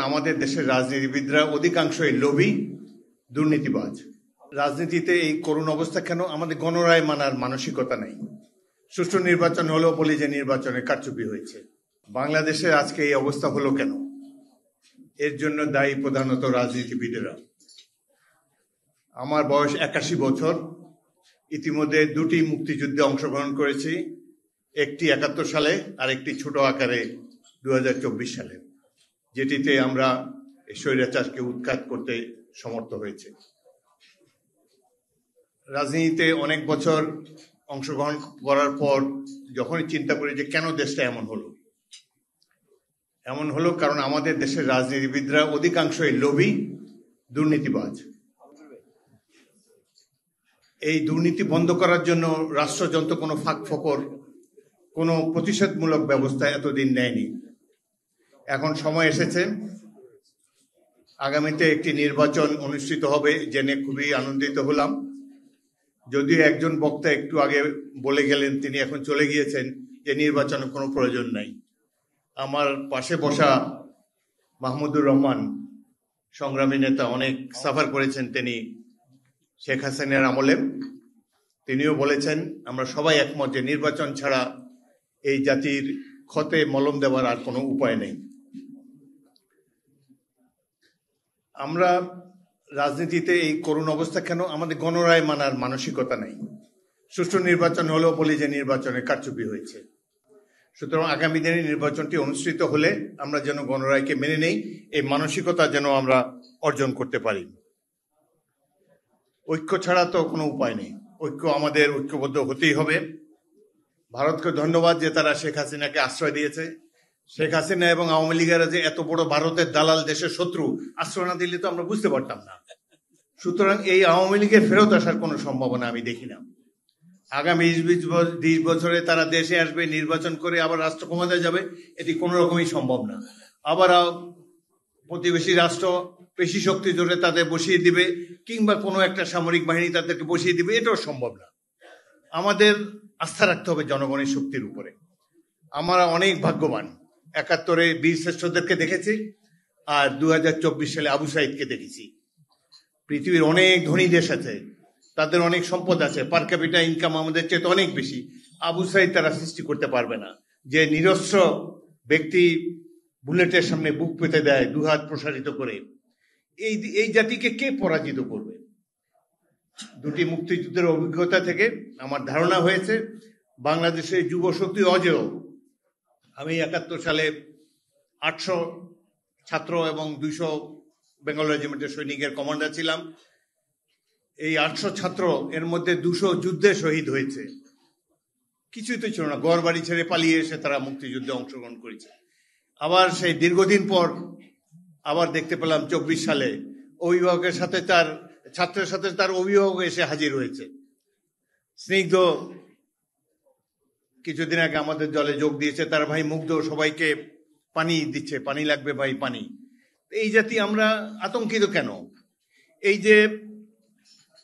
আমাদের দেশের রাজনীতিবিদরা অধিকাংশই লোভী, দুর্নীতিবাজ। রাজনীতিতে এই করুণ অবস্থা কেন? আমাদের গণরায় মানার মানসিকতা নেই। সুষ্ঠু নির্বাচন হলো বলে যে নির্বাচনে কারচুপি হয়েছে। বাংলাদেশে আজকে এই অবস্থা হলো কেন? এর জন্য দায়ী প্রধানত রাজনীতিবিদেরা। আমার বয়স 81 বছর। ইতিমধ্যে দুটি মুক্তিযুদ্ধে অংশগ্রহণ করেছি, একটি 71 সালে আর একটি ছোট আকারে 2024 সালে, যেটিতে আমরা স্বৈরাচারকে উৎখাত করতে সমর্থ হয়েছে। রাজনীতিতে অনেক বছর অংশগ্রহণ করার পর যখনই চিন্তা করি যে কেন দেশটা এমন হলো কারণ আমাদের দেশের রাজনীতিবিদরা অধিকাংশই লোভী, দুর্নীতিবাজ। এই দুর্নীতি বন্ধ করার জন্য রাষ্ট্রযন্ত্র কোনো ফাঁক ফোকর, কোনো প্রতিষেধমূলক ব্যবস্থা এতদিন নেয়নি। এখন সময় এসেছে। আগামীতে একটি নির্বাচন অনুষ্ঠিত হবে জেনে খুবই আনন্দিত হলাম। যদিও একজন বক্তা একটু আগে বলে গেলেন, তিনি এখন চলে গিয়েছেন, যে নির্বাচনের কোনো প্রয়োজন নাই। আমার পাশে বসা মাহমুদুর রহমান, সংগ্রামী নেতা, অনেক সাফার করেছেন তিনি শেখ হাসিনার আমলে। তিনিও বলেছেন, আমরা সবাই একমত যে নির্বাচন ছাড়া এই জাতির ক্ষতে মলম দেওয়ার আর কোনো উপায় নেই। আমরা রাজনীতিতে এই করুণ অবস্থা কেন? আমাদের গণরায় মানার মানসিকতা নেই। সুষ্ঠু নির্বাচন হলো বলে যে নির্বাচনে কারচুপি হয়েছে। সুতরাং আগামী দিনে নির্বাচনটি অনুষ্ঠিত হলে আমরা যেন গণরায়কে মেনে নেই, এই মানসিকতা যেন আমরা অর্জন করতে পারি। ঐক্য ছাড়া তো কোনো উপায় নেই। আমাদের ঐক্যবদ্ধ হতেই হবে। ভারতকে ধন্যবাদ যে তারা শেখ হাসিনাকে আশ্রয় দিয়েছে। শেখ হাসিনা এবং আওয়ামী লীগেরা যে এত বড় ভারতের দালাল, দেশের শত্রু, আশ্রয় না দিলে তো আমরা বুঝতে পারতাম না। সুতরাং এই আওয়ামী লীগের ফেরত আসার কোনো সম্ভাবনা আমি দেখি না। আগামী 20 বছরে তারা দেশে আসবে, নির্বাচন করে আবার রাষ্ট্র ক্ষমতায় যাবে, এটি কোনো রকমই সম্ভব না। আবার প্রতিবেশী রাষ্ট্র পেশি শক্তি জোরে তাদের বসিয়ে দিবে, কিংবা কোনো একটা সামরিক বাহিনী তাদেরকে বসিয়ে দিবে, এটাও সম্ভব না। আমাদের আস্থা রাখতে হবে জনগণের শক্তির উপরে। আমরা অনেক ভাগ্যবান, 71-এ বীর শ্রেষ্ঠদেরকে দেখেছি, আর 2024 সালে আবু সাইদকে দেখেছি। পৃথিবীর অনেক ধনী দেশ আছে, তাদের অনেক সম্পদ আছে, পার ক্যাপিটা ইনকাম আমাদের চেয়ে অনেক বেশি। আবু সাইদ তারা সৃষ্টি করতে পারবে না। যে নিরস্ত্র ব্যক্তি বুলেটের সামনে বুক পেতে দেয় দুহাত প্রসারিত করে, এই জাতিকে কে পরাজিত করবে? দুটি মুক্তিযুদ্ধের অভিজ্ঞতা থেকে আমার ধারণা হয়েছে বাংলাদেশের যুব শক্তি অজেয়। আমি 71 সালে 800 ছাত্র এবং 200 বেঙ্গল রেজিমেন্টের সৈনিকের কমান্ডার ছিলাম। এই 800 ছাত্র, এর মধ্যে 200 যুদ্ধে শহীদ হয়েছে। কিছুই তো ছিল না, ঘর বাড়ি ছেড়ে পালিয়ে এসে তারা মুক্তিযুদ্ধে অংশগ্রহণ করেছে। আবার সেই দীর্ঘদিন পর আবার দেখতে পেলাম 24 সালে অভিভাবকের সাথে ছাত্রের সাথে তার অভিভাবক এসে হাজির হয়েছে। স্নিগ্ধ কিছুদিন আগে আমাদের দলে যোগ দিয়েছে, তার ভাই মুগ্ধ সবাইকে পানি দিচ্ছে, পানি লাগবে ভাই, পানি। এই জাতি আমরা আতঙ্কিত কেন? এই যে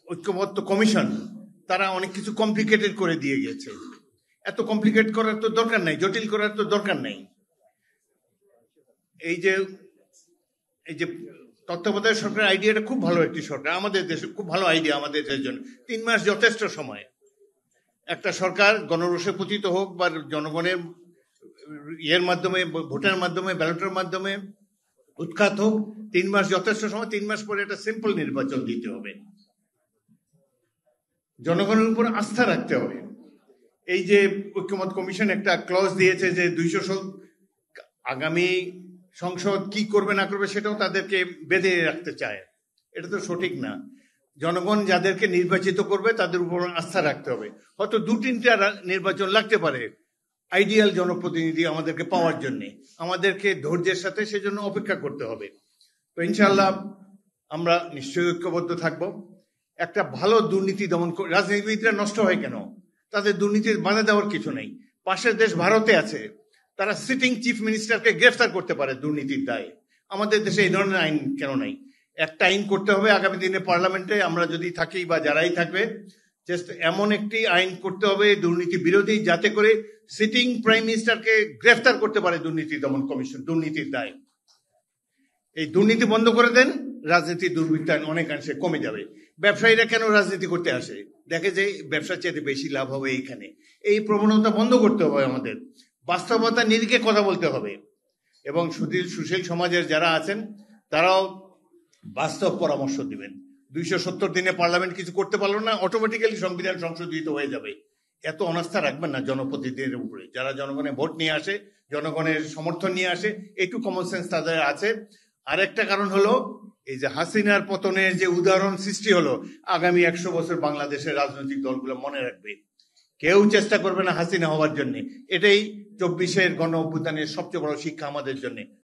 ঐক্যবদ্ধ কমিশন, তারা অনেক কিছু কমপ্লিকেটেড করে দিয়ে গেছে। এত কমপ্লিকেট করার তো দরকার নাই, জটিল করার তো দরকার নাই। এই যে তত্ত্বাবধায়ক সরকার আইডিয়াটা খুব ভালো একটি সরকার, আমাদের দেশে খুব ভালো আইডিয়া। আমাদের দেশের জন্য 3 মাস যথেষ্ট সময়। একটা সরকার গণরোষে পতিত হোক বা জনগণের ইয়ের মাধ্যমে, ভোটের মাধ্যমে, ব্যালটের মাধ্যমে উৎখাত হোক, 3 মাস যথেষ্ট সময়। 3 মাস পরে একটা সিম্পল নির্বাচন দিতে হবে। জনগণের উপর আস্থা রাখতে হবে। এই যে ঐক্যমত কমিশন একটা ক্লজ দিয়েছে যে 200 আগামী সংসদ কি করবে না করবে সেটাও তাদেরকে বেঁধে রাখতে চায়, এটা তো সঠিক না। জনগণ যাদেরকে নির্বাচিত করবে তাদের উপর আস্থা রাখতে হবে। হয়তো 2-3টা নির্বাচন লাগতে পারে আইডিয়াল জনপ্রতিনিধি আমাদেরকে পাওয়ার জন্য। আমাদেরকে ধৈর্যের সাথে সেজন্য অপেক্ষা করতে হবে। তো ইনশাআল্লাহ আমরা নিশ্চয়ই ঐক্যবদ্ধ থাকবো। একটা ভালো দুর্নীতি দমন। রাজনীতিবিদরা নষ্ট হয় কেন? তাদের দুর্নীতির বাধা দেওয়ার কিছু নেই। পাশের দেশ ভারতে আছে, তারা সিটিং চিফ মিনিস্টারকে গ্রেফতার করতে পারে দুর্নীতির দায়ে। আমাদের দেশে এই ধরনের আইন কেন নাই? একটা আইন করতে হবে আগামী দিনে পার্লামেন্টে, আমরা যদি থাকি বা যারাই থাকবে, জাস্ট এমন একটি আইন করতে হবে দুর্নীতি বিরোধী, যাতে করে সিটিং প্রাইম মিনিস্টারকে গ্রেফতার করতে পারে দুর্নীতি দমন কমিশন দুর্নীতির দায়ে। এই দুর্নীতি বন্ধ করে দেন, রাজনীতি দুর্বৃত্তায়ন অনেকাংশে কমে যাবে। ব্যবসায়ীরা কেন রাজনীতি করতে আসে? দেখে যে ব্যবসার চেয়ে বেশি লাভ হবে এইখানে। এই প্রবণতা বন্ধ করতে হবে আমাদের, বাস্তবতা নিরিখে কথা বলতে হবে, এবং সুশীল সমাজের যারা আছেন তারাও বাস্তব পরামর্শ দিবেন। 270 দিনে পার্লামেন্ট কিছু করতে পারলো না, অটোমেটিক্যালি সংবিধান সংশোধিত হয়ে যাবে। এত অনাস্থা রাখবেন না জনপ্রতিনিধিদের উপরে, যারা জনগণের ভোট নিয়ে আসে, জনগণের সমর্থন নিয়ে আসে, একটু কমন সেন্স তাদের আছে। আরেকটা কারণ হলো এই যে হাসিনার পতনের যে উদাহরণ সৃষ্টি হলো, আগামী 100 বছর বাংলাদেশের রাজনৈতিক দলগুলো মনে রাখবে, কেউ চেষ্টা করবে না হাসিনা হওয়ার জন্য। এটাই 24-এর গণ অভ্যুত্থানের সবচেয়ে বড় শিক্ষা আমাদের জন্য।